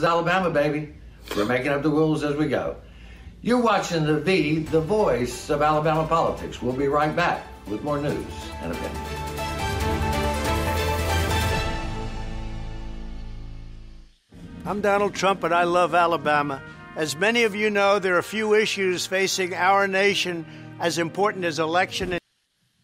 is Alabama, baby. We're making up the rules as we go. You're watching the voice of Alabama politics. We'll be right back with more news and opinion. I'm Donald Trump, and I love Alabama. As many of you know, there are few issues facing our nation as important as election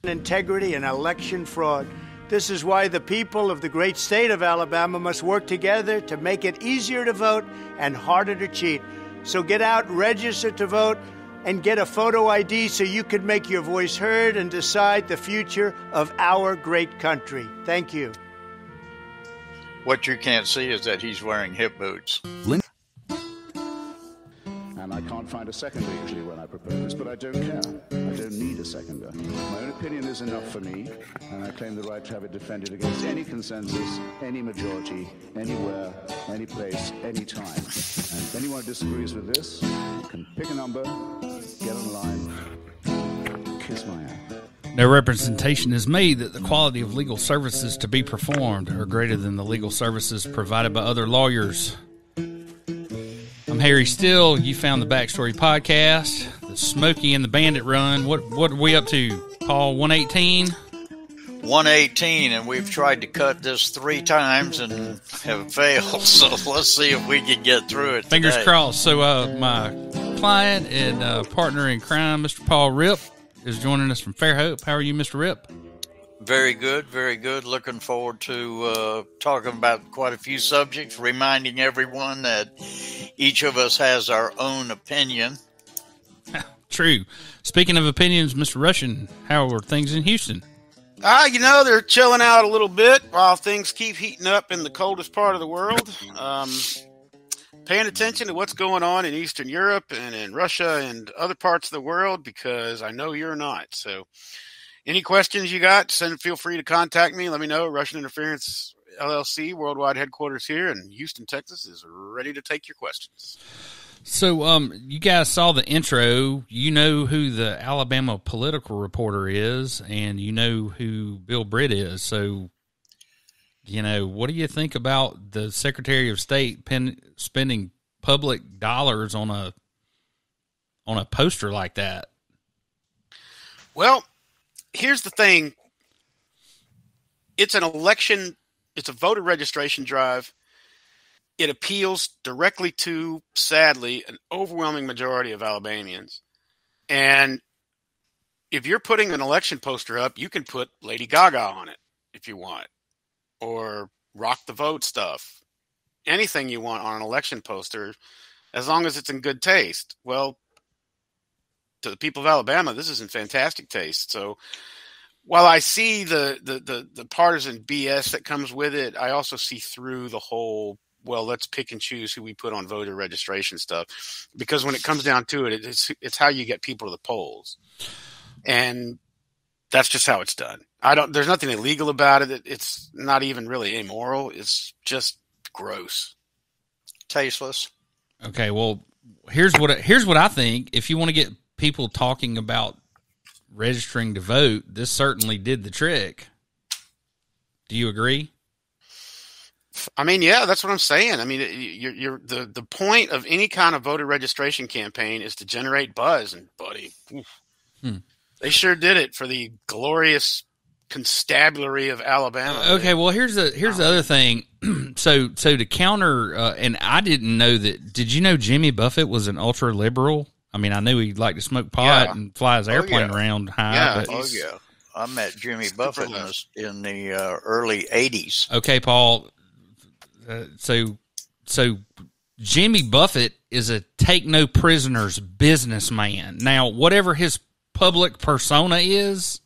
integrity and election fraud. This is why the people of the great state of Alabama must work together to make it easier to vote and harder to cheat. So get out, register to vote, and get a photo ID so you can make your voice heard and decide the future of our great country. Thank you. What you can't see is that he's wearing hip boots. And I can't find a seconder usually when I propose, but I don't care. I don't need a seconder. My own opinion is enough for me, and I claim the right to have it defended against any consensus, any majority, anywhere, any place, any time. And if anyone disagrees with this, can pick a number, get online, kiss my ass. No representation is made that the quality of legal services to be performed are greater than the legal services provided by other lawyers. I'm Harry Still. You found the Backstory Podcast, the Smokey and the Bandit run. What are we up to, Paul? 118? 118, and we've tried to cut this 3 times and have failed. So let's see if we can get through it. Fingers today. crossed. So my client and partner in crime, Mr. Paul Ripp, is joining us from Fairhope. How are you, Mr. Ripp? Very good, very good. Looking forward to talking about quite a few subjects, reminding everyone that each of us has our own opinion. True. Speaking of opinions, Mr. Rushin, how are things in Houston? They're chilling out a little bit while things keep heating up in the coldest part of the world. Paying attention to what's going on in Eastern Europe and in Russia and other parts of the world, because I know you're not. So any questions you got, feel free to contact me. Let me know. Russian Interference LLC, worldwide headquarters here in Houston, Texas, is ready to take your questions. So you guys saw the intro. You know who the Alabama political reporter is, and you know who Bill Britt is. So, what do you think about the Secretary of State spending public dollars on a poster like that? Well, here's the thing. It's an election. It's a voter registration drive. It appeals directly to, sadly, an overwhelming majority of Alabamians. And if you're putting an election poster up, you can put Lady Gaga on it if you want, or rock the vote stuff. Anything you want on an election poster, as long as it's in good taste. Well, to the people of Alabama, this is in fantastic taste. So while I see the partisan BS that comes with it, I also see through the whole, well, let's pick and choose who we put on voter registration stuff. Because when it comes down to it, it's how you get people to the polls. And that's just how it's done. There's nothing illegal about it. It's not even really immoral. It's just gross. Tasteless. Okay, well, here's what I think. If you want to get people talking about registering to vote, this certainly did the trick. Do you agree? I mean, yeah, that's what I'm saying. I mean, you're the point of any kind of voter registration campaign is to generate buzz, and buddy, they sure did it for the glorious constabulary of Alabama. Okay, well, here's the other thing. So to counter, and I didn't know that. Did you know Jimmy Buffett was an ultra liberal? I mean, I knew he liked to smoke pot and fly his airplane around high. Yeah, but I met Jimmy Buffett in the early 80s. Okay, Paul. So Jimmy Buffett is a take no prisoners businessman. Now, whatever his public persona is,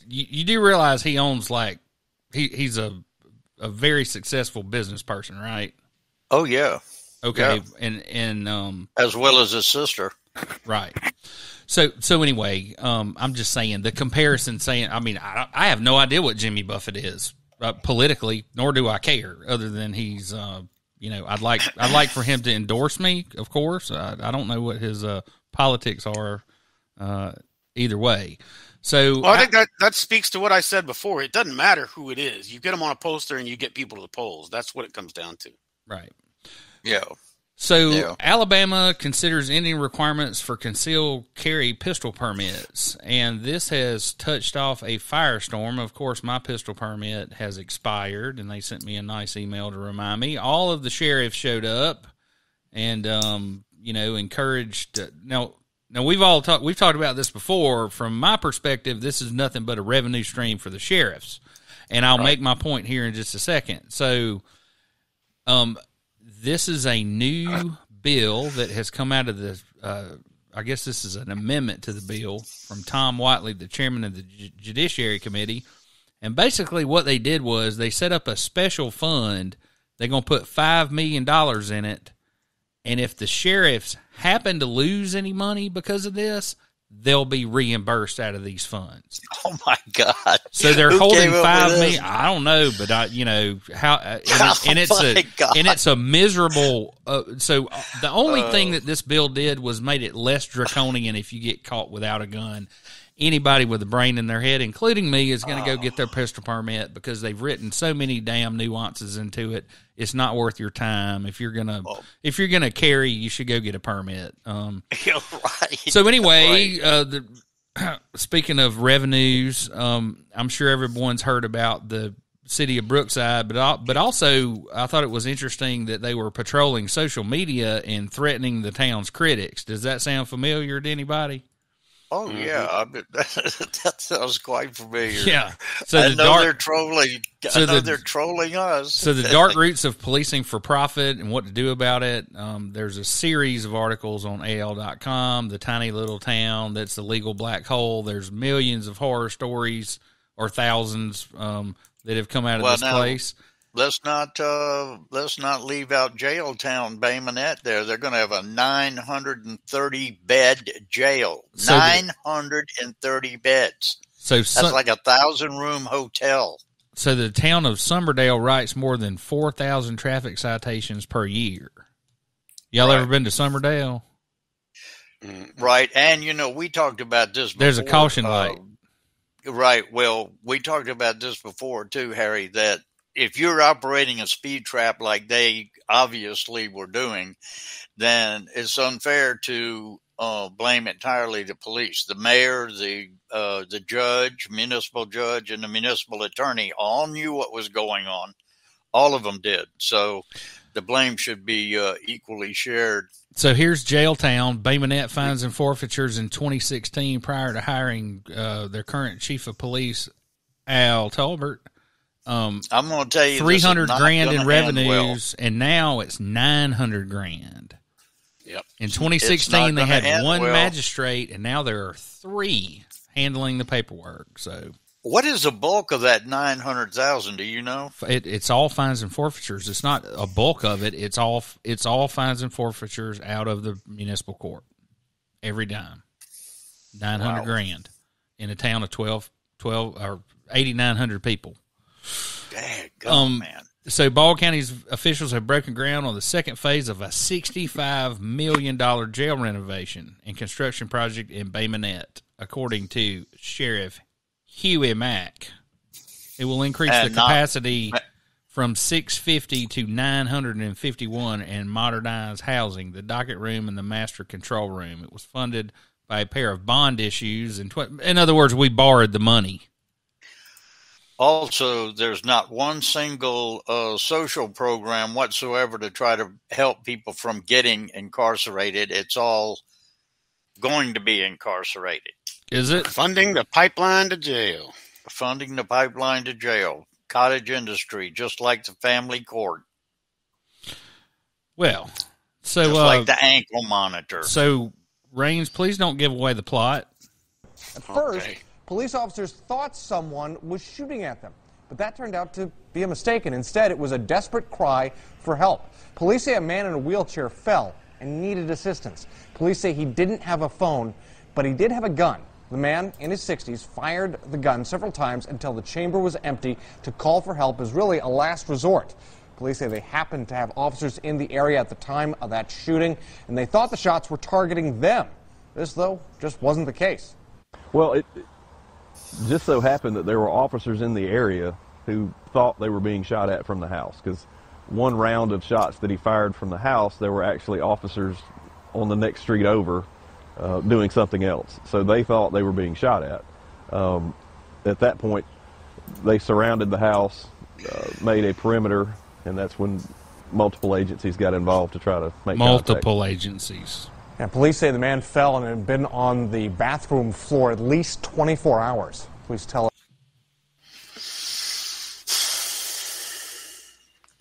you do realize he owns he's a very successful business person, right? Oh yeah. Okay, yeah. And as well as his sister, right? So anyway, I'm just saying the comparison. I mean, I have no idea what Jimmy Buffett is politically, nor do I care. Other than he's, I'd like for him to endorse me. Of course, I don't know what his politics are. Either way, so I think that speaks to what I said before. It doesn't matter who it is. You get them on a poster and you get people to the polls. That's what it comes down to. Right. Yeah. So Alabama considers ending requirements for concealed carry pistol permits, and this has touched off a firestorm. Of course, my pistol permit has expired, and they sent me a nice email to remind me. All of the sheriffs showed up and, encouraged. Now we've talked about this before. From my perspective, this is nothing but a revenue stream for the sheriffs, and I'll make my point here in just a second. So, this is a new bill that has come out of the, I guess this is an amendment to the bill from Tom Whiteley, the chairman of the Judiciary Committee. And basically what they did was they set up a special fund. They're going to put $5 million in it. And if the sheriffs happen to lose any money because of this, they'll be reimbursed out of these funds. Oh my God! So they're holding $5 million. I don't know, but it's a miserable. So the only thing that this bill did was made it less draconian. If you get caught without a gun, anybody with a brain in their head, including me, is going to go get their pistol permit because they've written so many damn nuances into it. It's not worth your time. If you're gonna carry, you should go get a permit. Right. So anyway, speaking of revenues, I'm sure everyone's heard about the city of Brookside, but also I thought it was interesting that they were patrolling social media and threatening the town's critics. Does that sound familiar to anybody? Oh yeah, that sounds quite familiar. Yeah, so they're trolling. They're trolling us. So the dark roots of policing for profit and what to do about it. There's a series of articles on AL.com. The tiny little town that's the legal black hole. There's millions of horror stories, or thousands, that have come out of this place. Let's not leave out jail town Baymonette there. They're going to have a 930 bed jail. So 930 beds. So that's like a 1,000-room hotel. So the town of Summerdale writes more than 4,000 traffic citations per year. Y'all ever been to Summerdale? Right. And, we talked about this before. There's a caution light. Right. Well, we talked about this before, too, Harry, that if you're operating a speed trap like they obviously were doing, then it's unfair to blame entirely the police. The mayor, the judge, municipal judge, and the municipal attorney all knew what was going on. All of them did. So the blame should be equally shared. So here's Jailtown. Baymonette fines and forfeitures in 2016 prior to hiring their current chief of police, Al Tolbert. I'm going to tell you, $300,000 in revenues, and now it's $900,000. Yep. In 2016, they had one magistrate, and now there are 3 handling the paperwork. So, what is the bulk of that $900,000? Do you know? It's all fines and forfeitures. It's not a bulk of it. It's all fines and forfeitures out of the municipal court. Every dime. $900,000 in a town of 12 or 8,900 people. Dang, man. So Ball County's officials have broken ground on the second phase of a $65 million jail renovation and construction project in Baymonette, according to Sheriff Huey Mack. It will increase the capacity from 650 to 951 and modernize housing, the docket room, and the master control room. It was funded by a pair of bond issues. In other words, we borrowed the money. Also, there's not one single social program whatsoever to try to help people from getting incarcerated. It's all going to be incarcerated. Is it? Funding the pipeline to jail. Funding the pipeline to jail. Cottage industry, just like the family court. Well, so just like the ankle monitor. So, Raines, please don't give away the plot. At first, police officers thought someone was shooting at them, but that turned out to be a mistake, and instead it was a desperate cry for help. Police say a man in a wheelchair fell and needed assistance. Police say he didn't have a phone, but he did have a gun. The man, in his 60s, fired the gun several times until the chamber was empty. To call for help is really a last resort. Police say they happened to have officers in the area at the time of that shooting, and they thought the shots were targeting them. This, though, just wasn't the case. Well, it just so happened that there were officers in the area who thought they were being shot at from the house, because one round of shots that he fired from the house, there were actually officers on the next street over doing something else. So they thought they were being shot at. At that point, they surrounded the house, made a perimeter, and that's when multiple agencies got involved to try to make multiple agencies. And police say the man fell and had been on the bathroom floor at least 24 hours. Please tell us.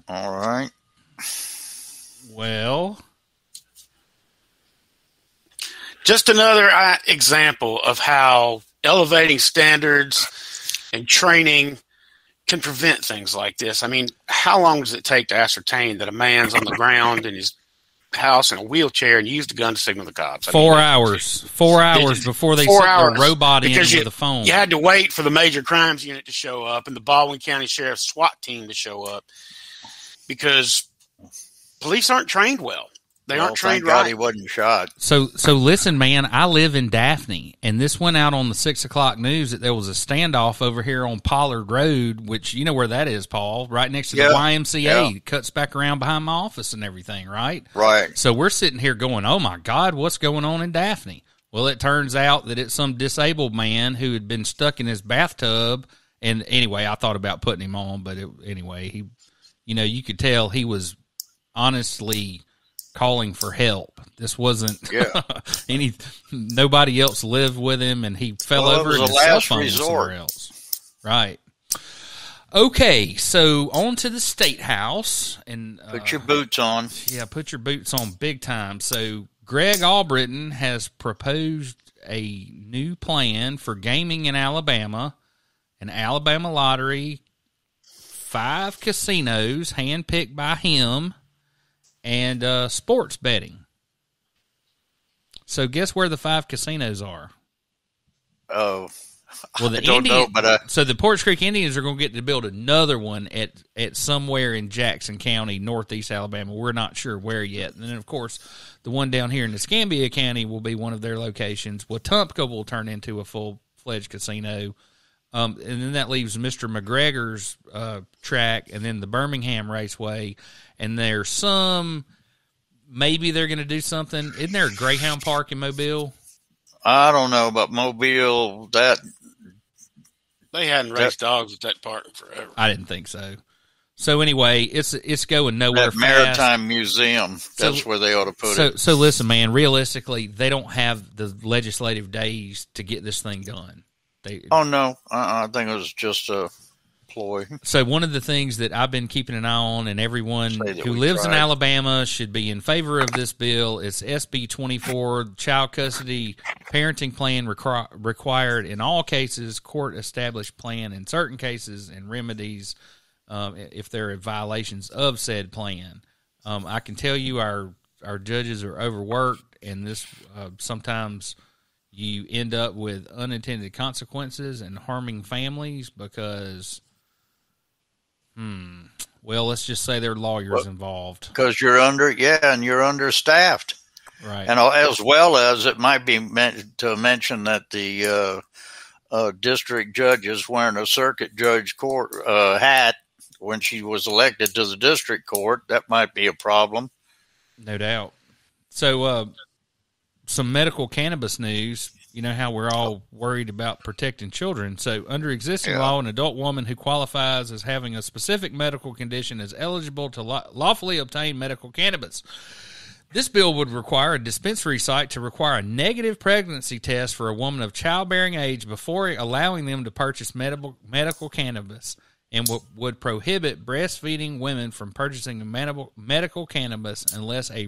All right. Well, just another example of how elevating standards and training can prevent things like this. I mean, how long does it take to ascertain that a man's on the ground in his house in a wheelchair and used a gun to signal the cops? 4 hours. 4 hours before they sent their robot in with the phone. You had to wait for the major crimes unit to show up and the Baldwin County Sheriff's SWAT team to show up because police aren't trained well. They aren't trained right. God he wasn't shot. So listen, man, I live in Daphne, and this went out on the 6 o'clock news that there was a standoff over here on Pollard Road, which you know where that is, Paul, right next to the YMCA. Yeah. It cuts back around behind my office and everything, right? Right. So we're sitting here going, oh, my God, what's going on in Daphne? Well, it turns out that it's some disabled man who had been stuck in his bathtub, and anyway, I thought about putting him on, but anyway, he, you know, you could tell he was honestly calling for help. This wasn't nobody else lived with him, and he fell over in his cell phone somewhere else. Right. Okay, so on to the State House. And put your boots on. Yeah, put your boots on big time. So Greg Albritton has proposed a new plan for gaming in Alabama, an Alabama lottery, 5 casinos handpicked by him, and sports betting. So guess where the 5 casinos are? Oh, well, I don't know, but so the Porch Creek Indians are going to get to build another one at somewhere in Jackson County, northeast Alabama. We're not sure where yet. And then, of course, the one down here in Escambia County will be one of their locations. Wetumpka will turn into a full-fledged casino. And then that leaves Mr. McGregor's track and then the Birmingham Raceway. And there's maybe they're going to do something. Isn't there a Greyhound Park in Mobile? I don't know about Mobile. They hadn't raced dogs at that park forever. I didn't think so. So anyway, it's going nowhere that Maritime Museum, that's where they ought to put it. So listen, man, realistically, they don't have the legislative days to get this thing done. No, I think it was just a ploy. So one of the things that I've been keeping an eye on, and everyone who lives in Alabama should be in favor of this bill, is SB 24, child custody parenting plan required in all cases, court-established plan in certain cases, and remedies if there are violations of said plan. I can tell you our judges are overworked, and this sometimes you end up with unintended consequences and harming families because, well, let's just say there are lawyers involved. Because you're understaffed. Right. And as well as it might be meant to mention that the district judge is wearing a circuit judge court hat when she was elected to the district court. That might be a problem. No doubt. So, some medical cannabis news. You know how we're all worried about protecting children. So under existing law, an adult woman who qualifies as having a specific medical condition is eligible to lawfully obtain medical cannabis. This bill would require a dispensary site to require a negative pregnancy test for a woman of childbearing age before allowing them to purchase medical cannabis, and would prohibit breastfeeding women from purchasing medical cannabis unless as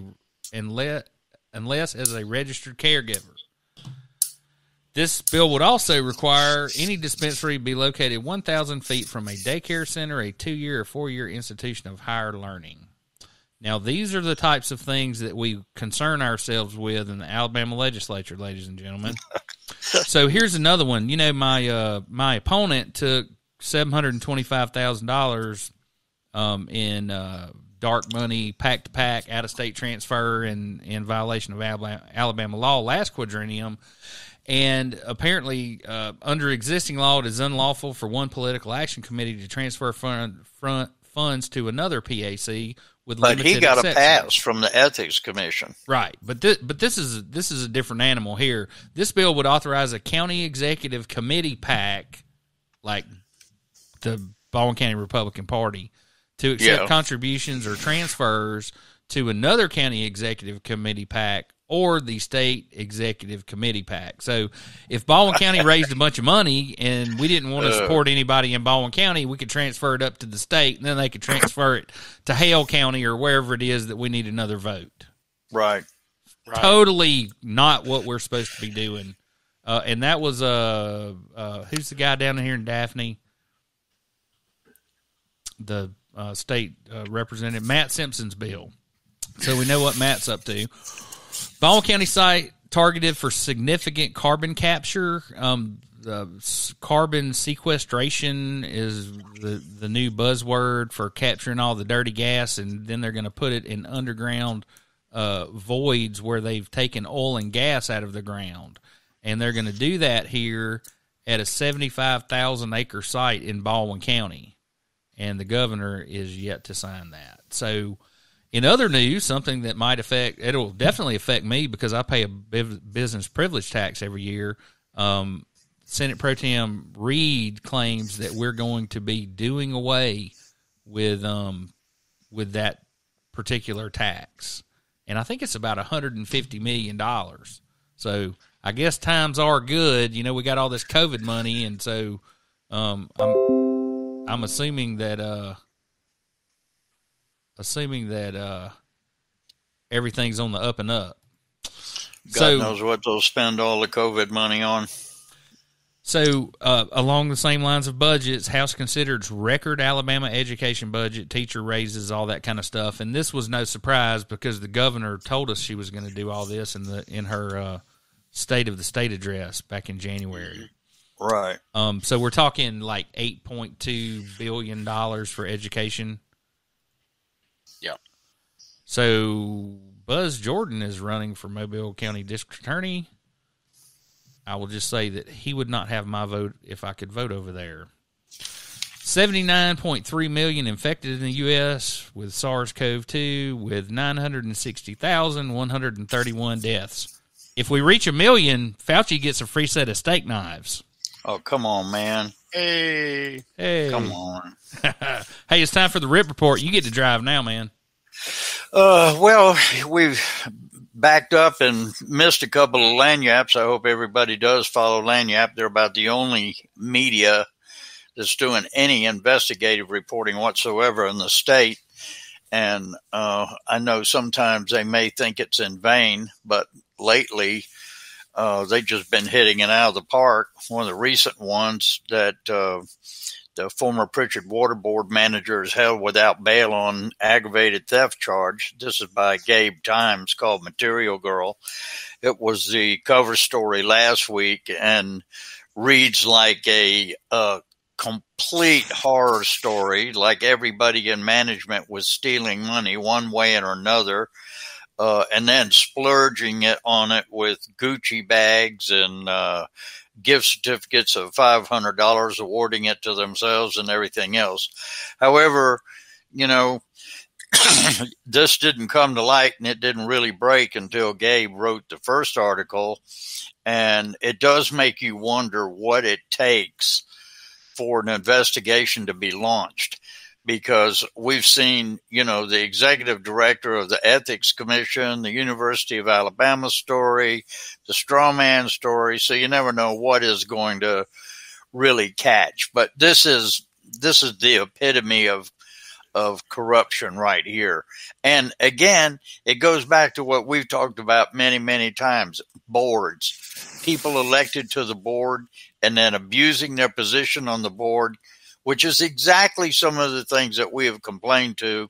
a registered caregiver. This bill would also require any dispensary be located 1,000 feet from a daycare center, a 2-year or 4-year institution of higher learning. Now, these are the types of things that we concern ourselves with in the Alabama legislature, ladies and gentlemen. So here's another one. You know, my opponent took $725,000 in dark money, pack-to-pack, out-of-state transfer in violation of Alabama law last quadrennium. And apparently, under existing law, it is unlawful for one political action committee to transfer funds to another PAC with but limited he got a exceptions. pass from the Ethics Commission. Right, but this is a different animal here. This bill would authorize a county executive committee PAC, like the Baldwin County Republican Party, to accept contributions or transfers to another county executive committee PAC or the state executive committee PAC. So if Baldwin County raised a bunch of money and we didn't want to support anybody in Baldwin County, we could transfer it up to the state, and then they could transfer it to Hale County or wherever it is that we need another vote. Right. Totally not what we're supposed to be doing. And that was who's the guy down here in Daphne? The state representative, Matt Simpson's bill. So we know what Matt's up to. Baldwin County site targeted for significant carbon capture. The carbon sequestration is the new buzzword for capturing all the dirty gas, and then they're going to put it in underground voids where they've taken oil and gas out of the ground. And they're going to do that here at a 75,000-acre site in Baldwin County. And the governor is yet to sign that. So in other news, something that might affect, it'll definitely affect me because I pay a business privilege tax every year. Senate Pro Tem Reed claims that we're going to be doing away with that particular tax. And I think it's about $150 million. So I guess times are good. You know, we got all this COVID money, and so I'm assuming that everything's on the up and up. God knows what they'll spend all the COVID money on. So along the same lines of budgets, House considers record Alabama education budget, teacher raises, all that kind of stuff. And this was no surprise because the governor told us she was going to do all this in her State of the State address back in January. Right. So we're talking like $8.2 billion for education. Yeah. So Buzz Jordan is running for Mobile County District Attorney. I will just say that he would not have my vote if I could vote over there. 79.3 million infected in the U.S. with SARS-CoV-2 with 960,131 deaths. If we reach 1 million, Fauci gets a free set of steak knives. Oh, come on, man. Hey. Come on. Hey, it's time for the Rip Report. You get to drive now, man. Well, we've backed up and missed a couple of lanyards. I hope everybody does follow lanyard. They're about the only media that's doing any investigative reporting whatsoever in the state. And I know sometimes they may think it's in vain, but lately they've just been hitting it out of the park. One of the recent ones that the former Prichard Water Board manager is held without bail on aggravated theft charge. This is by Gabe Times, called Material Girl. It was the cover story last week and reads like a complete horror story, like everybody in management was stealing money one way or another, and then splurging it on it with Gucci bags and gift certificates of $500, awarding it to themselves and everything else. However, you know, this didn't come to light and it didn't really break until Gabe wrote the first article. And it does make you wonder what it takes for an investigation to be launched. Because we've seen, you know, the executive director of the Ethics Commission, the University of Alabama story, the straw man story. So you never know what is going to really catch. But this is the epitome of corruption right here. And again, it goes back to what we've talked about many, many times. Boards, people elected to the board and then abusing their position on the board, which is exactly some of the things that we have complained to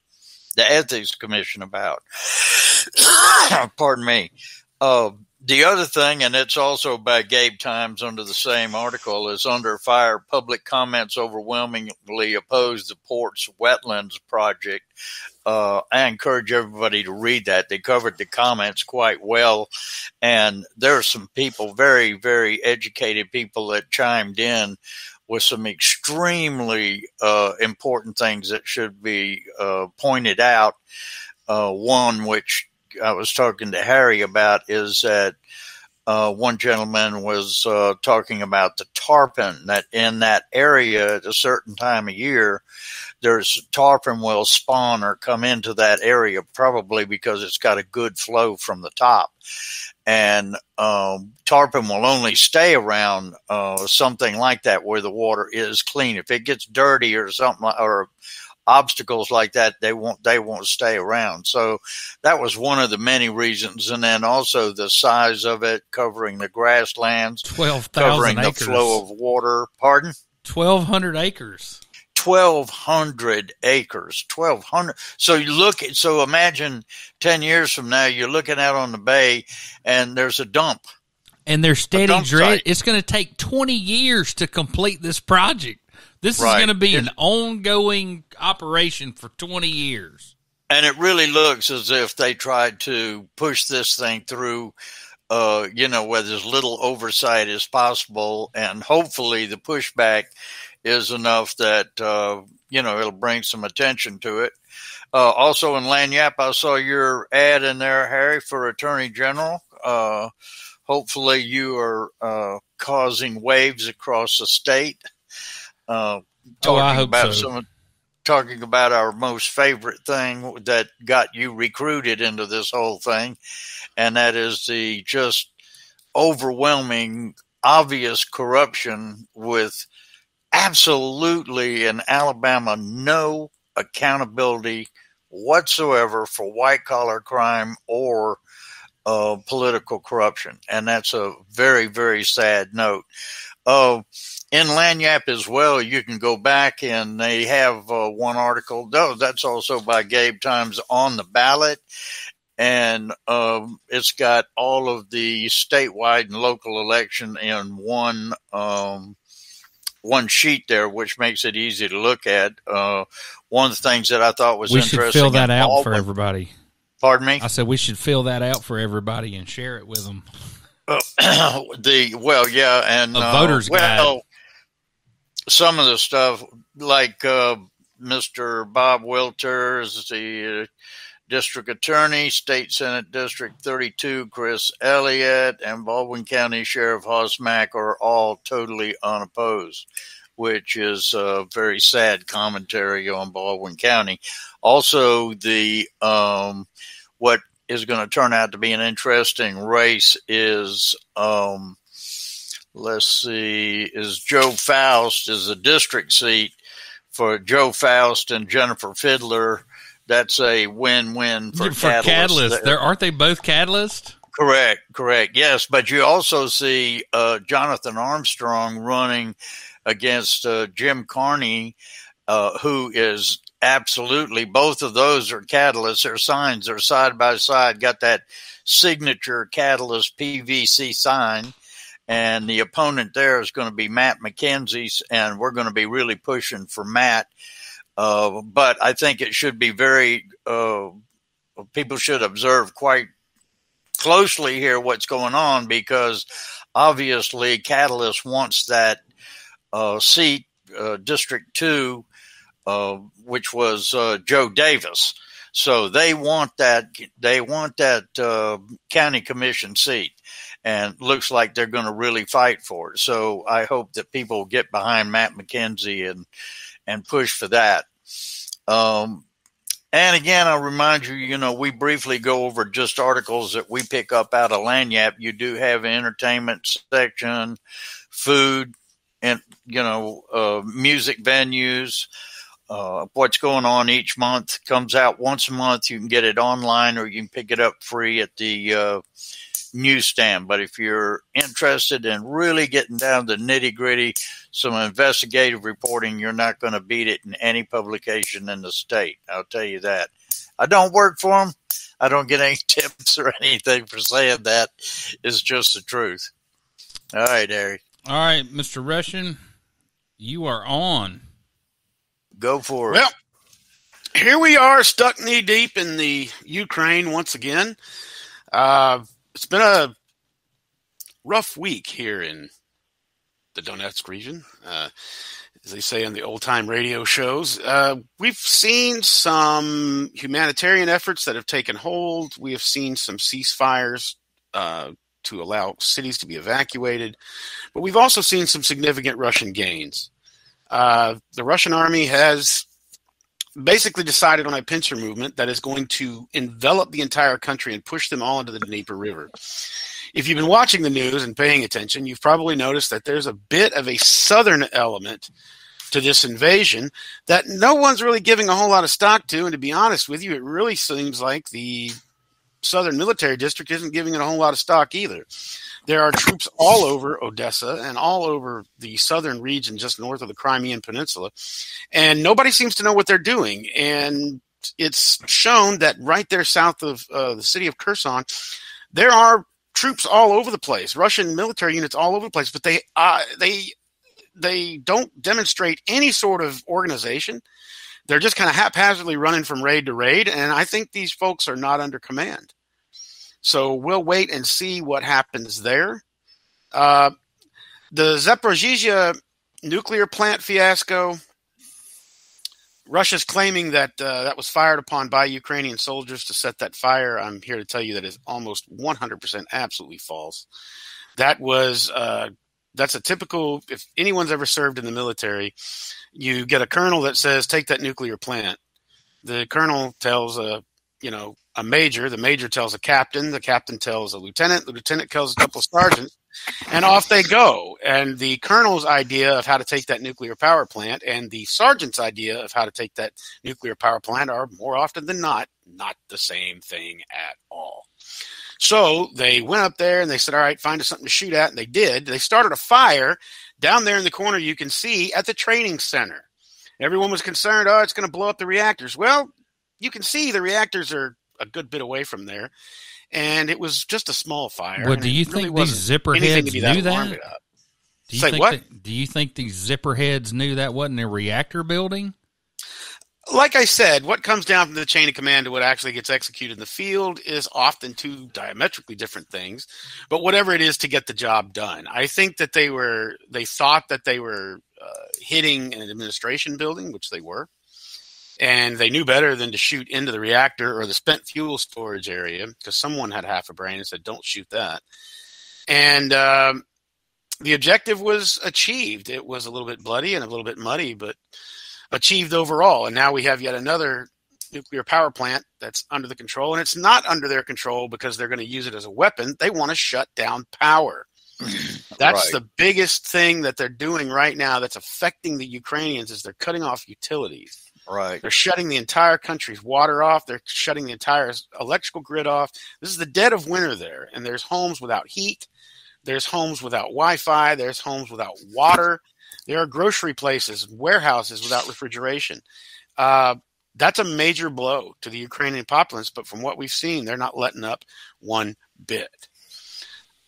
the Ethics Commission about. Pardon me. The other thing, and it's also by Gabe Times under the same article, is under fire. Public comments overwhelmingly oppose the port's wetlands project. I encourage everybody to read that. They covered the comments quite well. And there are some people, very, very educated people that chimed in with some extremely important things that should be pointed out. One which I was talking to Harry about is that one gentleman was talking about the tarpon, that in that area at a certain time of year, there's tarpon will spawn or come into that area, probably because it's got a good flow from the top. And tarpon will only stay around something like that where the water is clean. If it gets dirty or something, or obstacles like that, they won't stay around. So that was one of the many reasons. And then also the size of it, covering the grasslands, 12,000 covering acres. the flow of water. Pardon? 1,200 acres. 1,200 acres. 1,200. So imagine 10 years from now, you're looking out on the bay and there's a dump. And they're steady site. It's going to take 20 years to complete this project. This is Right. going to be an ongoing operation for 20 years. And it really looks as if they tried to push this thing through, with as little oversight as possible. And hopefully the pushback is enough that, it'll bring some attention to it. Also in Lagniappe, I saw your ad in there, Harry, for Attorney General. Hopefully you are causing waves across the state. I hope so. Talking about our most favorite thing that got you recruited into this whole thing, and that is the just overwhelming, obvious corruption with absolutely in Alabama no accountability whatsoever for white-collar crime or political corruption. And that's a very, very sad note. In Lagniappe as well, you can go back and they have one article. No, that's also by Gabe Times on the ballot. And it's got all of the statewide and local election in one sheet there, which makes it easy to look at. One of the things that I thought was interesting. We should fill that out for everybody. Pardon me? I said we should fill that out for everybody and share it with them. Voters guide. Some of the stuff, like Mr. Bob Wilters, the district attorney, State Senate District 32, Chris Elliott, and Baldwin County Sheriff Hoss Mack are all totally unopposed, which is a very sad commentary on Baldwin County. Also, the what is going to turn out to be an interesting race is is Joe Faust is a district seat for Joe Faust and Jennifer Fiddler. That's a win-win for Catalyst. Aren't they both Catalyst? Correct. Yes, but you also see Jonathan Armstrong running against Jim Carney, who is absolutely, both of those are Catalysts. Their signs are side by side, got that signature Catalyst PVC sign. And the opponent there is going to be Matt McKenzie, and we're going to be really pushing for Matt. But I think it should be people should observe quite closely here what's going on, because obviously Catalyst wants that seat, District 2, which was Joe Davis. So they want that county commission seat. And looks like they're going to really fight for it. So I hope that people get behind Matt McKenzie and push for that. And again, I'll remind you, we briefly go over just articles that we pick up out of Lagniappe. You do have an entertainment section, food, and, music venues. What's going on each month comes out once a month. You can get it online or you can pick it up free at the newsstand. But if you're interested in really getting down to the nitty-gritty, some investigative reporting, you're not going to beat it in any publication in the state. I'll tell you that. I don't work for them. I don't get any tips or anything for saying that. It's just the truth. All right, Harry. All right, Mr. Rushin, you are on. Go for it. Well, here we are, stuck knee-deep in the Ukraine once again. It's been a rough week here in the Donetsk region, as they say on the old-time radio shows. We've seen some humanitarian efforts that have taken hold. We have seen some ceasefires to allow cities to be evacuated. But we've also seen some significant Russian gains. The Russian army has basically decided on a pincer movement that is going to envelop the entire country and push them all into the Dnieper River. If you've been watching the news and paying attention, you've probably noticed that there's a bit of a southern element to this invasion that no one's really giving a whole lot of stock to. And to be honest with you, it really seems like the Southern Military District isn't giving it a whole lot of stock either. There are troops all over Odessa and all over the southern region just north of the Crimean Peninsula, and nobody seems to know what they're doing. And it's shown that right there south of the city of Kherson, there are troops all over the place, Russian military units all over the place, but they don't demonstrate any sort of organization. They're just kind of haphazardly running from raid to raid, and I think these folks are not under command. So we'll wait and see what happens there. The Zaporizhzhia nuclear plant fiasco, Russia's claiming that that was fired upon by Ukrainian soldiers to set that fire. I'm here to tell you that is almost 100% absolutely false. That was that's a typical, if anyone's ever served in the military, you get a colonel that says, take that nuclear plant. The colonel tells a major, the major tells a captain, the captain tells a lieutenant, the lieutenant tells a couple of sergeants, and off they go. And the colonel's idea of how to take that nuclear power plant and the sergeant's idea of how to take that nuclear power plant are more often than not the same thing at all. So they went up there and they said, all right, find us something to shoot at. And they did. They started a fire down there in the corner you can see at the training center. Everyone was concerned, it's going to blow up the reactors. Well, you can see the reactors are a good bit away from there. And it was just a small fire. Well, do you think these zipper heads knew that? Do you think these zipper heads knew that wasn't a reactor building? Like I said, what comes down from the chain of command to what actually gets executed in the field is often two diametrically different things. But whatever it is to get the job done, I think that they thought that they were hitting an administration building, which they were, and they knew better than to shoot into the reactor or the spent fuel storage area because someone had half a brain and said, "Don't shoot that." And the objective was achieved. It was a little bit bloody and a little bit muddy, but achieved overall. And now we have yet another nuclear power plant that's under the control, and it's not under their control because they're going to use it as a weapon. They want to shut down power. That's the biggest thing that they're doing right now that's affecting the Ukrainians is they're cutting off utilities. Right. They're shutting the entire country's water off. They're shutting the entire electrical grid off. This is the dead of winter there, and there's homes without heat. There's homes without Wi-Fi. There's homes without water. There are grocery places, warehouses without refrigeration. That's a major blow to the Ukrainian populace, but from what we've seen, they're not letting up one bit.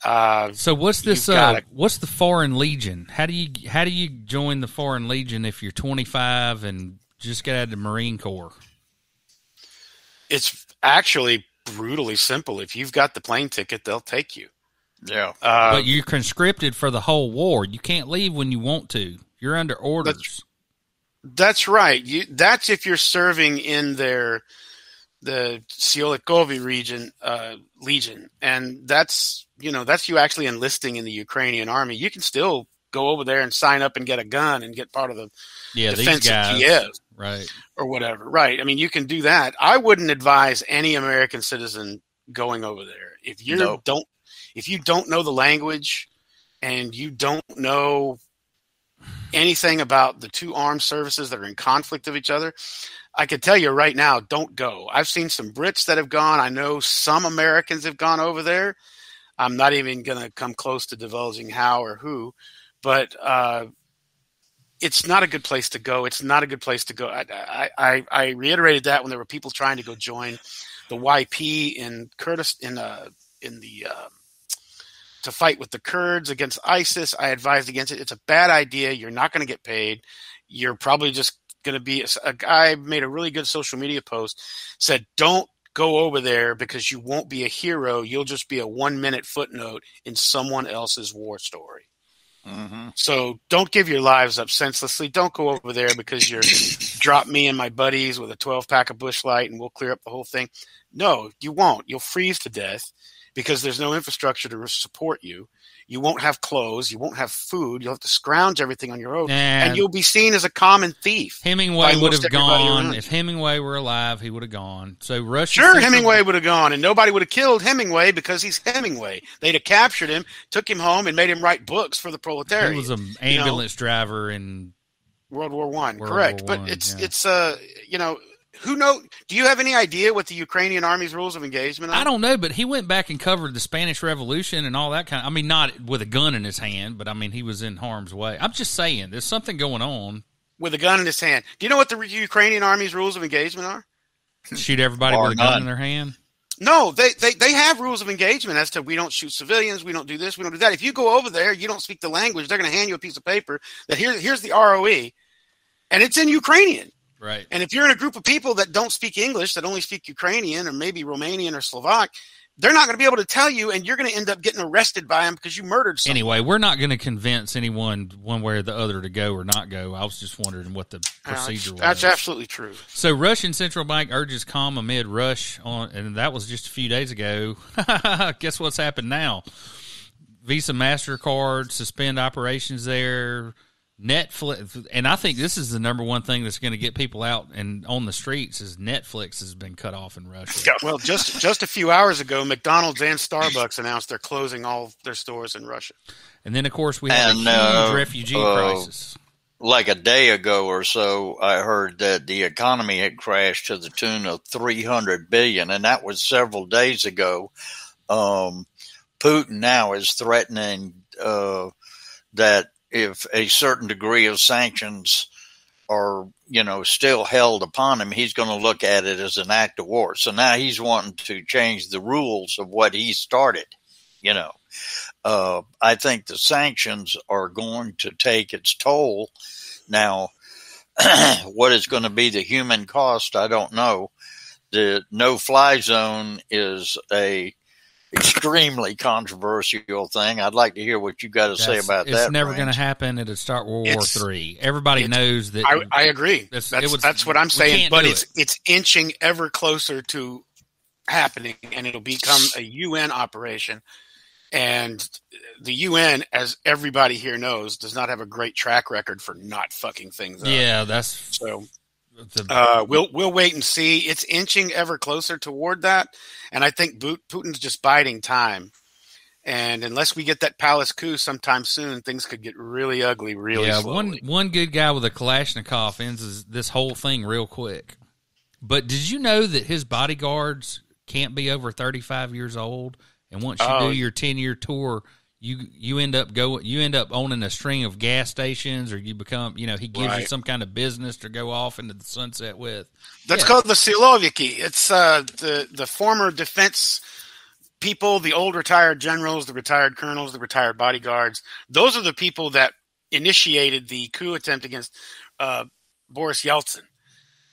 So what's this? What's the Foreign Legion? How do you join the Foreign Legion if you're 25 and just got out of the Marine Corps? It's actually brutally simple. If you've got the plane ticket, they'll take you. Yeah. But you're conscripted for the whole war. You can't leave when you want to. You're under orders. That's right. That's if you're serving in the Siolikovi region, Legion. And that's you actually enlisting in the Ukrainian army. You can still go over there and sign up and get a gun and get part of the defense of Kiev. Right. Or whatever. Right. I mean, you can do that. I wouldn't advise any American citizen going over there. If you don't know the language and you don't know anything about the two armed services that are in conflict of each other, I can tell you right now, don't go. I've seen some Brits that have gone. I know some Americans have gone over there. I'm not even going to come close to divulging how or who, but it's not a good place to go. It's not a good place to go. I reiterated that when there were people trying to go join the YP in Kurdistan, to fight with the Kurds against ISIS. I advised against it. It's a bad idea. You're not going to get paid. You're probably just going to be a guy made a really good social media post, said, don't go over there because you won't be a hero. You'll just be a 1-minute footnote in someone else's war story. Mm-hmm. So don't give your lives up senselessly. Don't go over there because you're drop me and my buddies with a 12-pack of Busch Light and we'll clear up the whole thing. No, you won't. You'll freeze to death because there's no infrastructure to support you. You won't have clothes. You won't have food. You'll have to scrounge everything on your own. And you'll be seen as a common thief. Hemingway would have gone. If Hemingway were alive, he would have gone. So Rushin. Sure, Hemingway would have gone, and nobody would have killed Hemingway because he's Hemingway. They'd have captured him, took him home, and made him write books for the proletariat. He was an ambulance driver in World War I. Correct. But it's who knows? Do you have any idea what the Ukrainian army's rules of engagement are? I don't know, but he went back and covered the Spanish Revolution and all that kind of. I mean, not with a gun in his hand, but I mean, he was in harm's way. I'm just saying, there's something going on. With a gun in his hand. Do you know what the Ukrainian army's rules of engagement are? Shoot everybody with a gun in their hand? No, they have rules of engagement as to we don't shoot civilians, we don't do this, we don't do that. If you go over there, you don't speak the language, they're going to hand you a piece of paper that here's the ROE, and it's in Ukrainian. Right. And if you're in a group of people that don't speak English, that only speak Ukrainian or maybe Romanian or Slovak, they're not going to be able to tell you, and you're going to end up getting arrested by them because you murdered someone. Anyway, we're not going to convince anyone one way or the other to go or not go. I was just wondering what the procedure was. That's absolutely true. So Russian Central Bank urges calm amid rush on, and that was just a few days ago. Guess what's happened now? Visa, MasterCard, suspend operations there. Netflix, and I think this is the number one thing that's going to get people out and on the streets is Netflix has been cut off in Russia. Well, just a few hours ago, McDonald's and Starbucks announced they're closing all their stores in Russia. And then, of course, we have a huge refugee crisis. Like a day ago or so, I heard that the economy had crashed to the tune of $300 billion, and that was several days ago. Putin now is threatening that if a certain degree of sanctions are, still held upon him, he's going to look at it as an act of war. So now he's wanting to change the rules of what he started, I think the sanctions are going to take its toll. Now, what is going to be the human cost, I don't know. The no-fly zone is a extremely controversial thing. I'd like to hear what you got to say about that. It's never going to happen. It'll start World War III. Everybody knows that. I agree. That's what I'm saying. But it's inching ever closer to happening, and it'll become a UN operation. And the UN, as everybody here knows, does not have a great track record for not fucking things up. Yeah, that's so. We'll wait and see. It's inching ever closer toward that, and I think Putin's just biding time. And unless we get that palace coup sometime soon, things could get really ugly really slowly. One good guy with a Kalashnikov ends this whole thing real quick. But did you know that his bodyguards can't be over 35 years old? And once you do your 10-year tour, you end up owning a string of gas stations, or you become, he gives you some kind of business to go off into the sunset with. That's called the Siloviki. It's the former defense people, the old retired generals, the retired colonels, the retired bodyguards. Those are the people that initiated the coup attempt against Boris Yeltsin.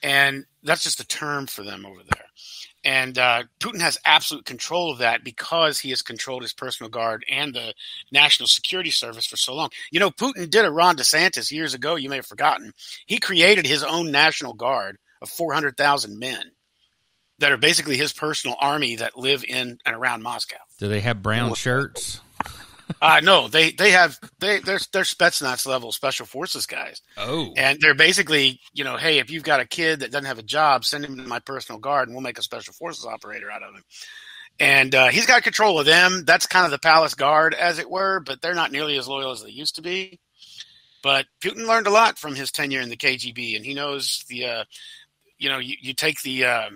And that's just a term for them over there. And Putin has absolute control of that because he has controlled his personal guard and the National Security Service for so long. Putin did a Ron DeSantis years ago. You may have forgotten. He created his own National Guard of 400,000 men that are basically his personal army that live in and around Moscow. Do they have brown shirts? No, they're Spetsnaz level special forces guys. Oh, and they're basically, hey, if you've got a kid that doesn't have a job, send him to my personal guard, and we'll make a special forces operator out of him. And he's got control of them. That's kind of the palace guard, as it were, but they're not nearly as loyal as they used to be. But Putin learned a lot from his tenure in the KGB, and he knows the, you take the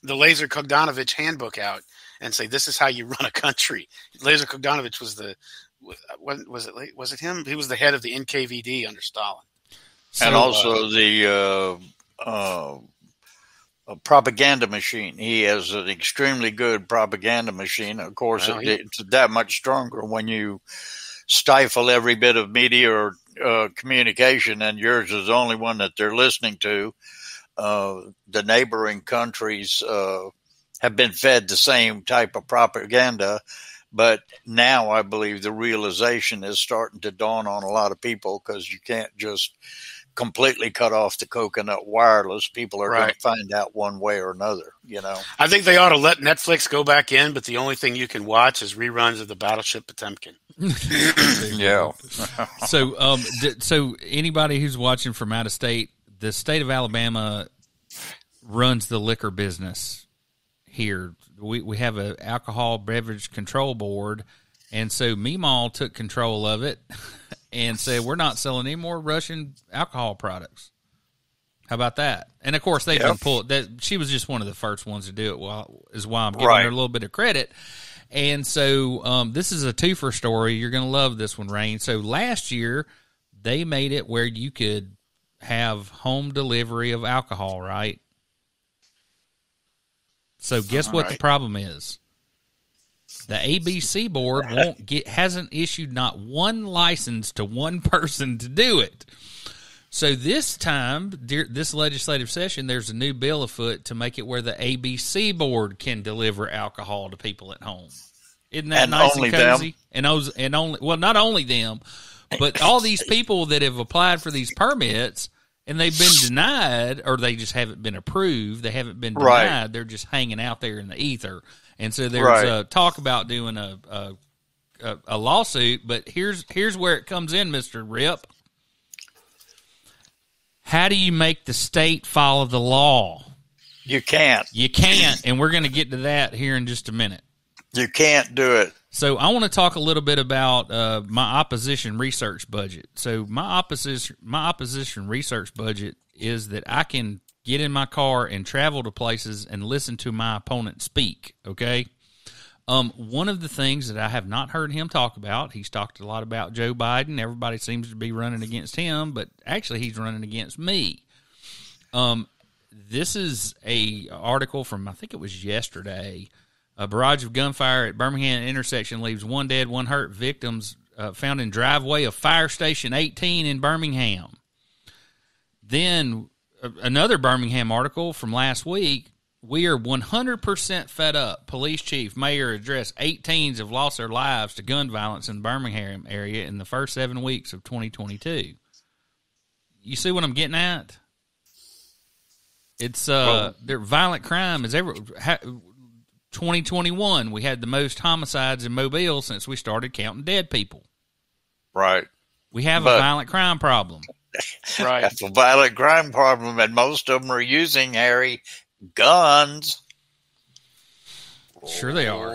Lazar Kogdanovich handbook out and say, this is how you run a country. Lazar Kogdanovich was it him? He was the head of the NKVD under Stalin. And also the propaganda machine. He has an extremely good propaganda machine. Of course, it's that much stronger when you stifle every bit of media or communication, and yours is the only one that they're listening to. The neighboring countries have been fed the same type of propaganda, But now I believe the realization is starting to dawn on a lot of people, because you can't just completely cut off the coconut wireless. People are going to find out one way or another, I think they ought to let Netflix go back in, but the only thing you can watch is reruns of the Battleship Potemkin. Yeah. So anybody who's watching from out of state, the state of Alabama runs the liquor business here. We have an alcohol beverage control board, and so Meemaw took control of it and said, we're not selling any more Russian alcohol products. How about that? And of course, they've been pulled. That she was just one of the first ones to do it. Is why I'm giving her a little bit of credit. And so this is a twofer story. You're going to love this one, Rain. So last year they made it where you could have home delivery of alcohol, right? So guess what the problem is? The ABC board hasn't issued not one license to one person to do it. So this time, this legislative session, there's a new bill afoot to make it where the ABC board can deliver alcohol to people at home. Isn't that nice and cozy? And only not only them, but all these people that have applied for these permits and they've been denied, or they just haven't been approved. They haven't been denied. Right. They're just hanging out there in the ether. And so there's talk about doing a lawsuit. But here's where it comes in, Mr. Ripp. How do you make the state follow the law? You can't. You can't, and we're going to get to that here in just a minute. You can't do it. So I want to talk a little bit about my opposition research budget. So my opposition research budget is that I can get in my car and travel to places and listen to my opponent speak, okay? One of the things that I have not heard him talk about, he's talked a lot about Joe Biden. Everybody seems to be running against him, but actually he's running against me. This is a article from, I think it was yesterday. A barrage of gunfire at Birmingham intersection leaves 1 dead, 1 hurt. Victims found in driveway of Fire Station 18 in Birmingham. Then another Birmingham article from last week. We are 100% fed up. Police chief, mayor addressed 8 teens have lost their lives to gun violence in the Birmingham area in the first 7 weeks of 2022. You see what I'm getting at? It's their violent crime is 2021, we had the most homicides in Mobile since we started counting dead people. Right. We have a violent crime problem. Right. That's a violent crime problem, and most of them are using, Harry, guns. Sure they are.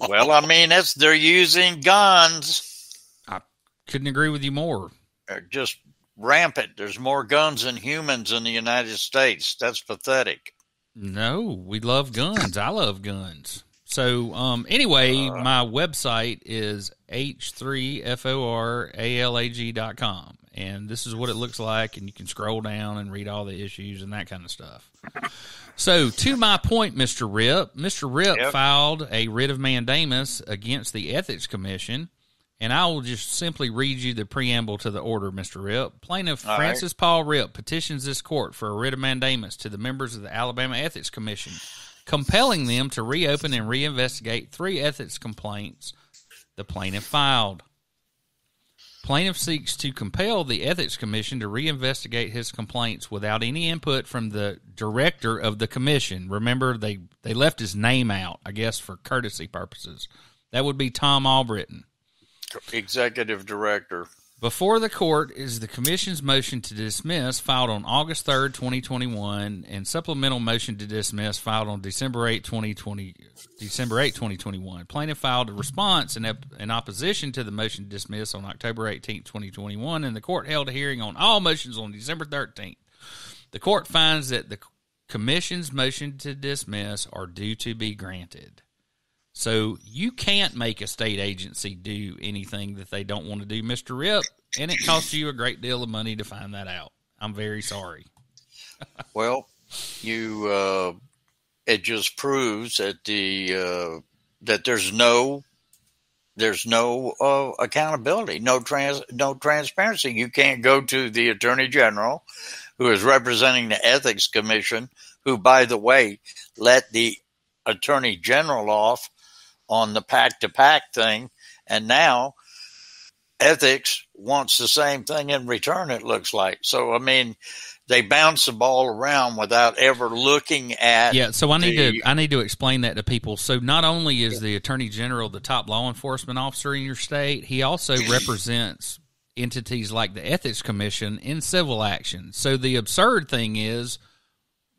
Well, I mean, they're using guns. I couldn't agree with you more. They're just rampant. There's more guns than humans in the United States. That's pathetic. No, we love guns. I love guns. So, anyway, my website is h3forAlag.com, and this is what it looks like, and you can scroll down and read all the issues and that kind of stuff. So, to my point, Mr. Ripp filed a writ of mandamus against the Ethics Commission, and I will just simply read you the preamble to the order, Mr. Ripp. Plaintiff Francis Paul Ripp petitions this court for a writ of mandamus to the members of the Alabama Ethics Commission, compelling them to reopen and reinvestigate 3 ethics complaints the plaintiff filed. Plaintiff seeks to compel the Ethics Commission to reinvestigate his complaints without any input from the director of the commission. Remember, they left his name out, I guess, for courtesy purposes. That would be Tom Albritton, executive director. Before the court is the commission's motion to dismiss filed on August 3rd, 2021, and supplemental motion to dismiss filed on December 8, 2021. Plaintiff filed a response in opposition to the motion to dismiss on October 18, 2021, and the court held a hearing on all motions on December 13th. The court finds that the commission's motion to dismiss are due to be granted. So you can't make a state agency do anything that they don't want to do, Mr. Ripp, and it costs you a great deal of money to find that out. I'm very sorry. Well, it just proves that that there's no accountability, no transparency. You can't go to the Attorney General, who is representing the Ethics Commission, who, by the way, let the Attorney General off on the pack-to-pack thing, and now ethics wants the same thing in return, it looks like. So, I mean, they bounce the ball around without ever looking at. Yeah, so I need to explain that to people. So not only is the Attorney General the top law enforcement officer in your state, he also represents entities like the Ethics Commission in civil action. So the absurd thing is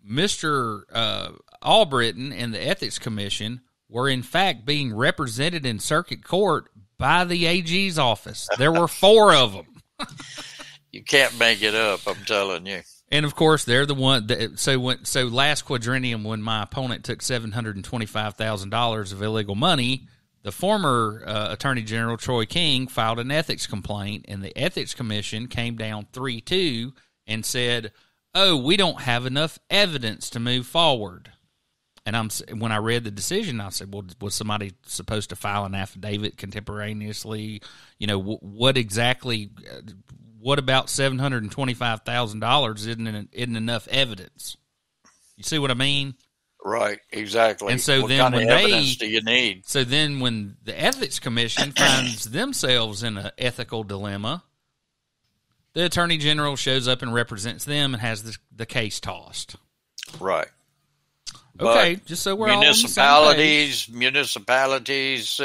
Mr. Albritton and the Ethics Commission were in fact being represented in circuit court by the AG's office. There were 4 of them. You can't make it up, I'm telling you. And of course, they're the one that, so last quadrennium, when my opponent took $725,000 of illegal money, the former Attorney General Troy King filed an ethics complaint, and the Ethics Commission came down 3-2 and said, "Oh, we don't have enough evidence to move forward." And when I read the decision, I said, "Well, was somebody supposed to file an affidavit contemporaneously? You know, what exactly? What about $725,000 isn't enough evidence?" You see what I mean? Right, exactly. And so what then kind when of evidence do you need? So then when the Ethics Commission finds themselves in an ethical dilemma, the Attorney General shows up and represents them and has the case tossed. Right. Okay, but just so we're all on the same page. Municipalities,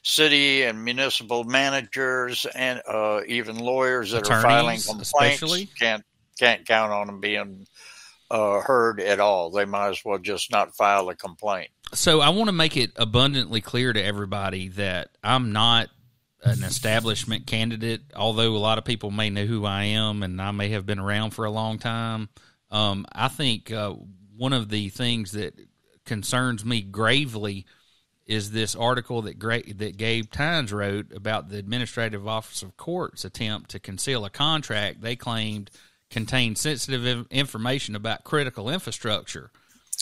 city and municipal managers, and even lawyers that are filing complaints especially can't count on them being heard at all. They might as well just not file a complaint. So I want to make it abundantly clear to everybody that I'm not an establishment candidate, although a lot of people may know who I am and I may have been around for a long time. I think one of the things that concerns me gravely is this article that Gabe Tynes wrote about the Administrative Office of Court's attempt to conceal a contract they claimed contained sensitive information about critical infrastructure.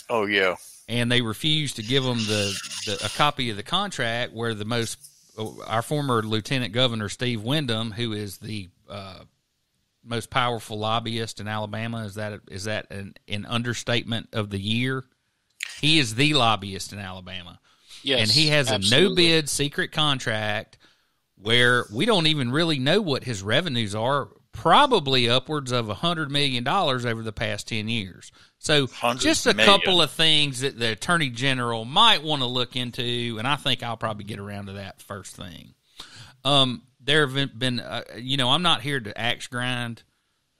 Oh, yeah. And they refused to give them a copy of the contract where our former Lieutenant Governor Steve Windham, who is the most powerful lobbyist in Alabama, is that an understatement of the year? He is the lobbyist in Alabama. Yes, and he has absolutely. a no-bid secret contract where we don't even really know what his revenues are, probably upwards of $100 million over the past 10 years. So just a couple of things that the Attorney General might want to look into, and I think I'll probably get around to that first thing. There have been I'm not here to axe grind,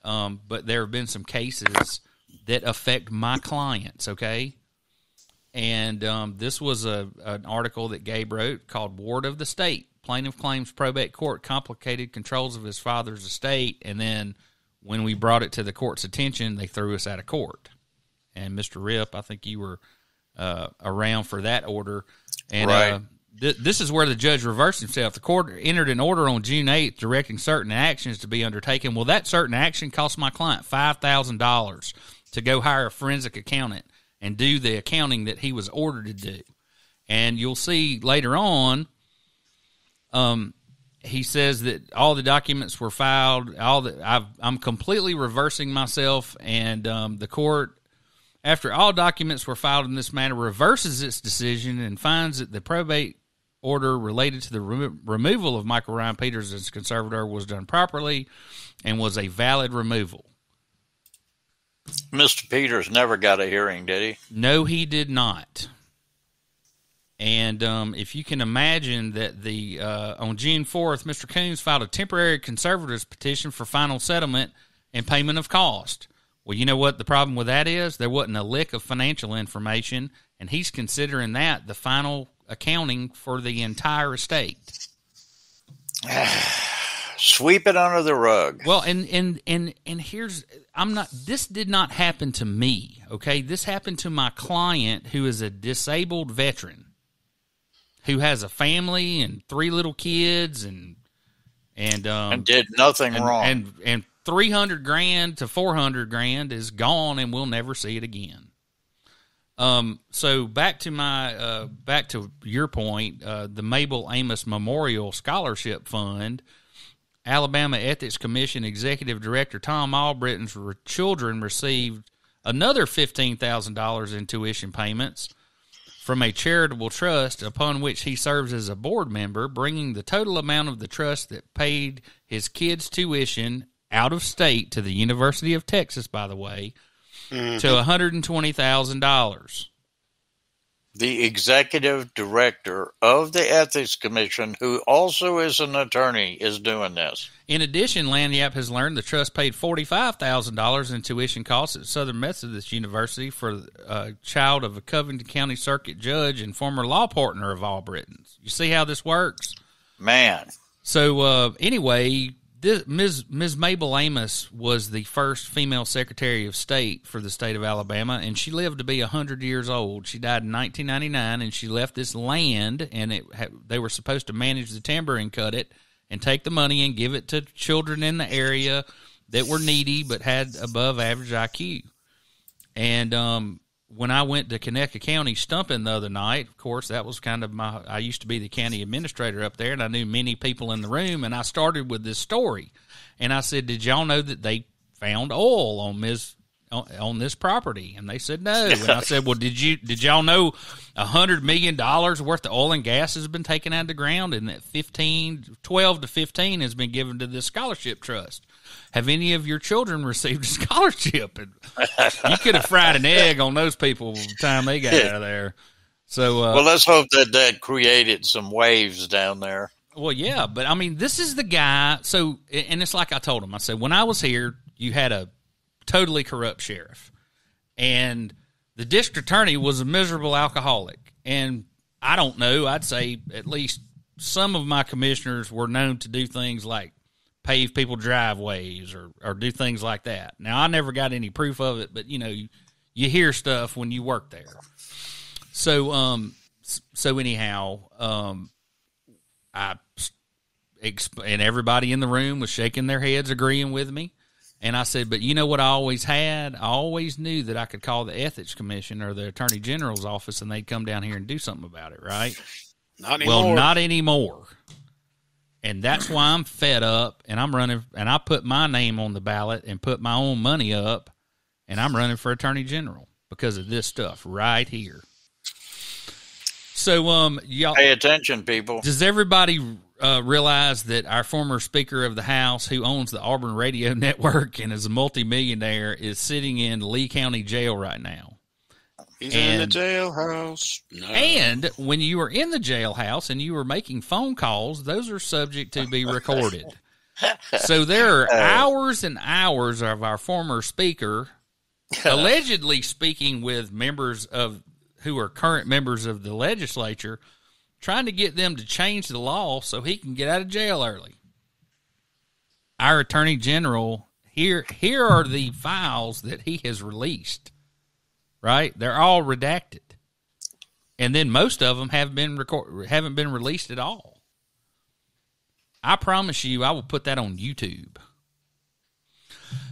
but there have been some cases that affect my clients, okay? And this was an article that Gabe wrote called Ward of the State. Plaintiff claims probate court complicated controls of his father's estate, and then when we brought it to the court's attention, they threw us out of court. And Mr. Ripp, I think you were around for that order. And right. This is where the judge reversed himself. The court entered an order on June 8th directing certain actions to be undertaken. Well, that certain action cost my client $5,000 to go hire a forensic accountant and do the accounting that he was ordered to do. And you'll see later on, he says that all the documents were filed. I'm completely reversing myself, and the court, after all documents were filed in this manner, reverses its decision and finds that the probate order related to the removal of Michael Ryan Peters as conservator was done properly and was a valid removal. Mr. Peters never got a hearing, did he? No, he did not. And if you can imagine that on June 4th, Mr. Coons filed a temporary conservator's petition for final settlement and payment of cost. Well, you know what the problem with that is? There wasn't a lick of financial information, and he's considering that the final accounting for the entire estate. Sweep it under the rug. Well, and here's, this did not happen to me, okay? This happened to my client, who is a disabled veteran, who has a family and 3 little kids and did nothing wrong. And $300,000 to $400,000 is gone, and we'll never see it again. So back to your point, the Mabel Amos Memorial Scholarship Fund, Alabama Ethics Commission Executive Director Tom Albritton's children received another $15,000 in tuition payments from a charitable trust upon which he serves as a board member, bringing the total amount of the trust that paid his kids' tuition out of state to the University of Texas, by the way, to $120,000. The executive director of the Ethics Commission, who also is an attorney, is doing this. In addition, Lanyap has learned the trust paid $45,000 in tuition costs at Southern Methodist University for a child of a Covington County Circuit judge and former law partner of Albritton's. You see how this works? Man. So, anyway, Ms. Mabel Amos was the first female Secretary of State for the state of Alabama, and she lived to be 100 years old. She died in 1999, and she left this land, and they were supposed to manage the timber and cut it and take the money and give it to children in the area that were needy but had above-average IQ. And when I went to Conecuh County stumping the other night, of course, that was kind of I used to be the county administrator up there, and I knew many people in the room, and I started with this story. And I said, did y'all know that they found oil on this property? And they said no. And I said, well, did y'all know $100 million worth of oil and gas has been taken out of the ground, and that 12 to 15 has been given to this scholarship trust? Have any of your children received a scholarship? And you could have fried an egg on those people by the time they got out of there. So, well, let's hope that created some waves down there. Well, yeah, but I mean, this is the guy. So, and it's like I told him. I said, when I was here, you had a totally corrupt sheriff, and the district attorney was a miserable alcoholic. And I don't know, I'd say at least some of my commissioners were known to do things like pave people driveways or do things like that. Now, I never got any proof of it, but, you hear stuff when you work there. So, anyhow, and everybody in the room was shaking their heads, agreeing with me. And I said, but you know what I always had? I always knew that I could call the Ethics Commission or the Attorney General's office and they'd come down here and do something about it, right? Not anymore. Well, not anymore. And that's why I'm fed up, and I'm running, and I put my name on the ballot and put my own money up, and I'm running for Attorney General because of this stuff right here. So, y'all pay attention, people. Does everybody realize that our former Speaker of the House, who owns the Auburn Radio Network and is a multimillionaire, is sitting in Lee County Jail right now? He's in the jailhouse. No. And when you are in the jailhouse and you are making phone calls, those are subject to be recorded. So there are hours and hours of our former speaker allegedly speaking with members of who are current members of the legislature, trying to get them to change the law so he can get out of jail early. Our Attorney General, here are the files that he has released. Right? They're all redacted. And then most of them haven't been released at all. I promise you I will put that on YouTube.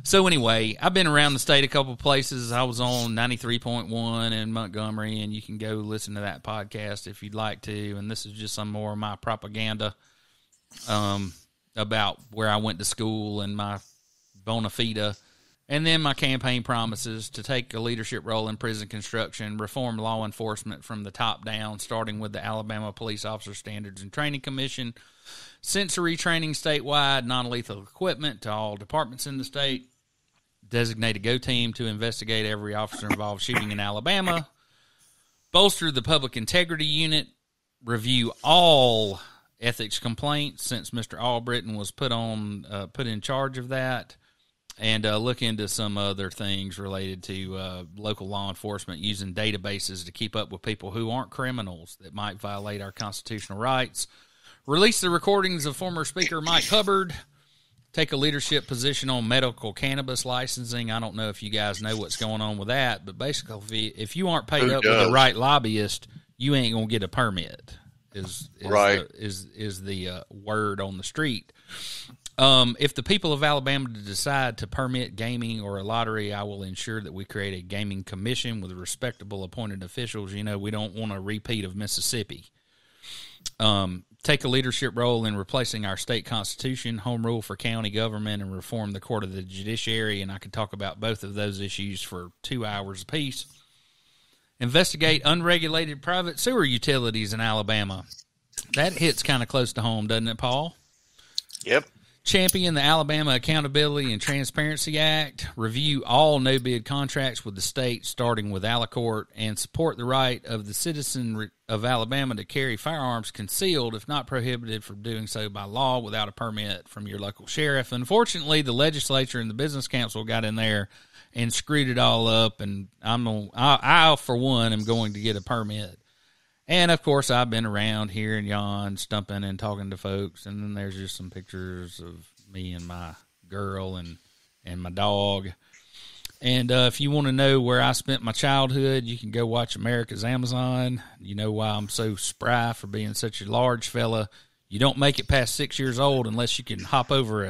So anyway, I've been around the state a couple of places. I was on 93.1 in Montgomery, and you can go listen to that podcast if you'd like to. And this is just some more of my propaganda about where I went to school and my bona fide. And then my campaign promises to take a leadership role in prison construction, reform law enforcement from the top down, starting with the Alabama Police Officer Standards and Training Commission, sensory training statewide, non-lethal equipment to all departments in the state, designate a GO team to investigate every officer involved shooting in Alabama, bolster the public integrity unit, review all ethics complaints since Mr. Albritton was put in charge of that, and look into some other things related to local law enforcement using databases to keep up with people who aren't criminals that might violate our constitutional rights. Release the recordings of former Speaker Mike Hubbard. Take a leadership position on medical cannabis licensing. I don't know if you guys know what's going on with that, but basically, if you aren't paid up with the right lobbyist, you ain't gonna get a permit. Is the word on the street. If the people of Alabama decide to permit gaming or a lottery, I will ensure that we create a gaming commission with respectable appointed officials. We don't want a repeat of Mississippi. Take a leadership role in replacing our state constitution, home rule for county government, and reform the court of the judiciary. And I could talk about both of those issues for 2 hours apiece. Investigate unregulated private sewer utilities in Alabama. That hits kind of close to home, doesn't it, Paul? Yep. Champion the Alabama Accountability and Transparency Act. Review all no-bid contracts with the state, starting with Alicourt, and support the right of the citizen of Alabama to carry firearms concealed, if not prohibited from doing so by law, without a permit from your local sheriff. Unfortunately, the legislature and the business council got in there and screwed it all up, and I for one, am going to get a permit. And, of course, I've been around here and yon, stumping and talking to folks, and then there's just some pictures of me and my girl and my dog. And if you want to know where I spent my childhood, you can go watch America's Amazon. You know why I'm so spry for being such a large fella. You don't make it past 6 years old unless you can hop over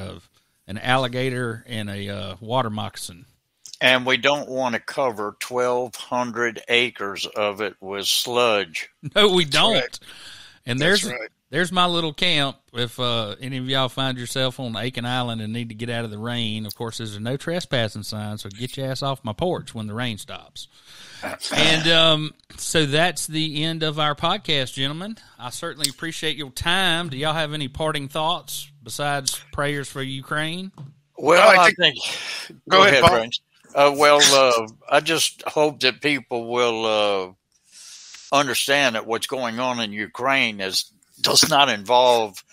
an alligator and a water moccasin. And we don't want to cover 1,200 acres of it with sludge. No, we don't. Right. And there's my little camp. If any of y'all find yourself on Aiken Island and need to get out of the rain, of course, there's a no trespassing sign, so get your ass off my porch when the rain stops. And so that's the end of our podcast, gentlemen. I certainly appreciate your time. Do y'all have any parting thoughts besides prayers for Ukraine? Well, I think go ahead, Paul. Brent. I just hope that people will understand that what's going on in Ukraine does not involve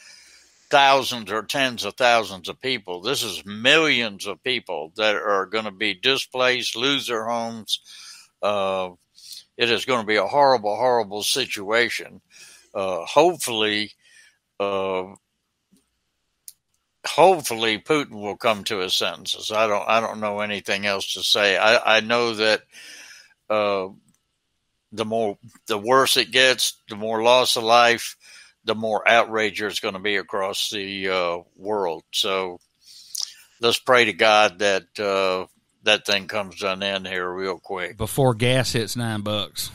thousands or tens of thousands of people. This is millions of people that are going to be displaced, lose their homes. It is going to be a horrible, horrible situation. Hopefully Putin will come to his senses. I don't know anything else to say. I know that the worse it gets, the more loss of life, the more outrage there's going to be across the world. So let's pray to God that that thing comes to an end here real quick before gas hits $9.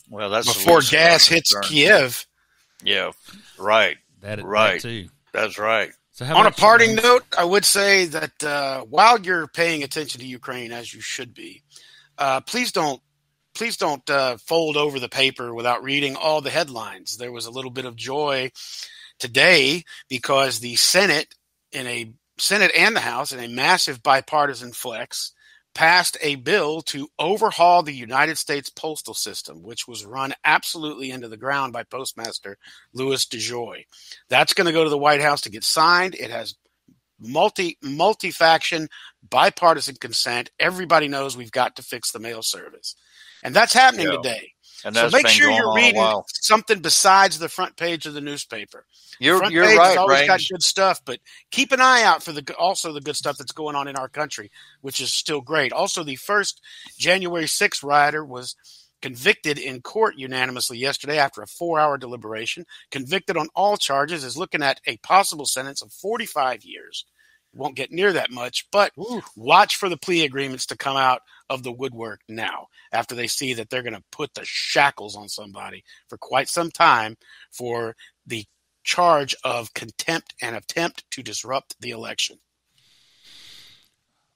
Well, that's before gas hits Kiev. Yeah, right. That too. That's right. So on a parting note, I would say that while you're paying attention to Ukraine, as you should be, please don't fold over the paper without reading all the headlines. There was a little bit of joy today because the Senate and the House, in a massive bipartisan flex, passed a bill to overhaul the United States postal system, which was run absolutely into the ground by Postmaster Louis DeJoy. That's going to go to the White House to get signed. It has multi-faction, bipartisan consent. Everybody knows we've got to fix the mail service. And that's happening today. And so make sure you're reading something besides the front page of the newspaper. You're right, has always got good stuff, but keep an eye out for the good stuff that's going on in our country, which is still great. Also, the first January 6th rioter was convicted in court unanimously yesterday after a 4-hour deliberation. Convicted on all charges, is looking at a possible sentence of 45 years. Won't get near that much, but watch for the plea agreements to come out of the woodwork now after they see that they're going to put the shackles on somebody for quite some time for the charge of contempt and attempt to disrupt the election.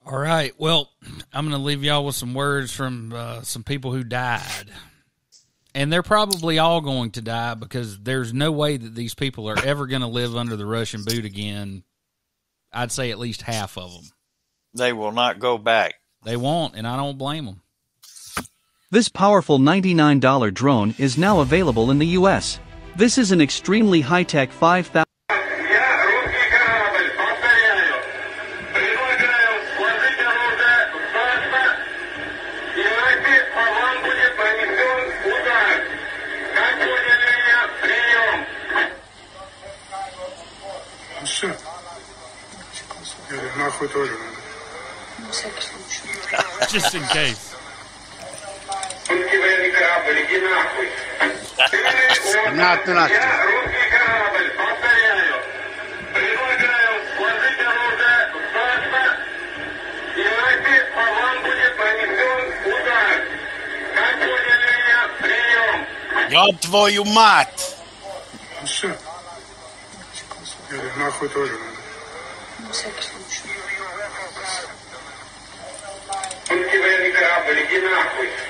All right. Well, I'm going to leave y'all with some words from some people who died. And they're probably all going to die because there's no way that these people are ever going to live under the Russian boot again. I'd say at least half of them. They will not go back. They won't, and I don't blame them. This powerful $99 drone is now available in the U.S. This is an extremely high-tech 5,000... Just in case. Not. Ёб твою мать! Все. Нахуй тоже надо. На всякий случай. нахуй.